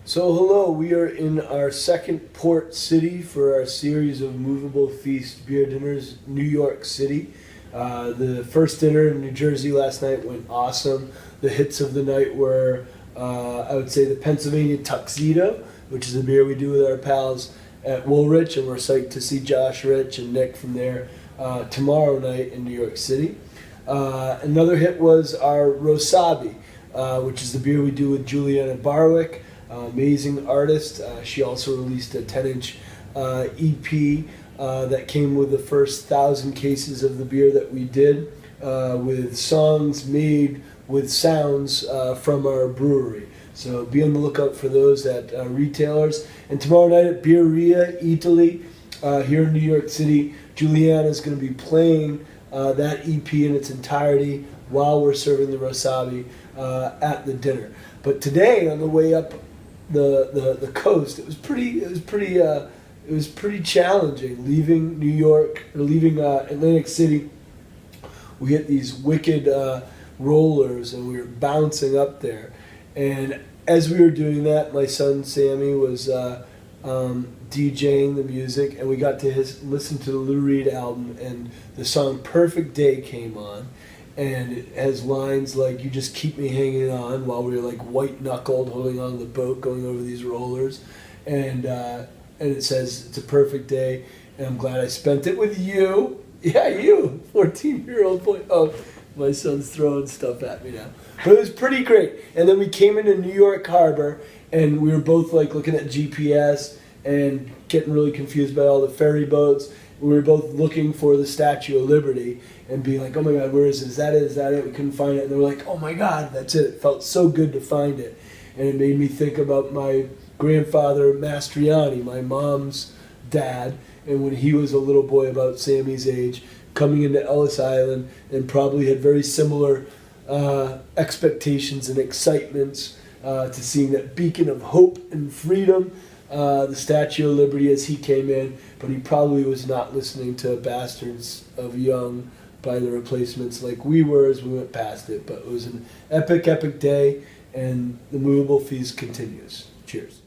So hello, we are in our second port city for our series of Moveable Feast beer dinners, New York City. The first dinner in New Jersey last night went awesome. The hits of the night were, I would say, the Pennsylvania Tuxedo, which is a beer we do with our pals at Woolrich, and we're psyched to see Josh, Rich, and Nick from there tomorrow night in New York City. Another hit was our Rosabi, which is the beer we do with Juliana Barwick. Amazing artist. She also released a 10-inch EP that came with the first 1,000 cases of the beer that we did, with songs made with sounds from our brewery. So be on the lookout for those at retailers. And tomorrow night at Brewery, Italy, here in New York City, Juliana is going to be playing that EP in its entirety while we're serving the Rosabi at the dinner. But today, on the way up the coast, it was pretty challenging. Leaving New York, or leaving Atlantic City, we hit these wicked rollers, and we were bouncing up there. And as we were doing that, my son Sammy was DJing the music, and we got to listen to the Lou Reed album, and the song "Perfect Day" came on. And it has lines like, "You just keep me hanging on," while we were like white-knuckled holding on to the boat going over these rollers. And it says, "It's a perfect day, and I'm glad I spent it with you." Yeah, you, 14-year-old boy. Oh, my son's throwing stuff at me now. But it was pretty great. And then we came into New York Harbor, and we were both like looking at GPS and getting really confused by all the ferry boats. We were both looking for the Statue of Liberty and being like, "Oh my God, where is it? Is that it? Is that it?" We couldn't find it. And they were like, "Oh my God, that's it." It felt so good to find it. And it made me think about my grandfather, Mastriani, my mom's dad, and when he was a little boy about Sammy's age, coming into Ellis Island, and probably had very similar expectations and excitements to seeing that beacon of hope and freedom, the Statue of Liberty, as he came in. But he probably was not listening to Bastards of Young by the Replacements like we were as we went past it. But it was an epic, epic day, and the Moveable Feast continues. Cheers.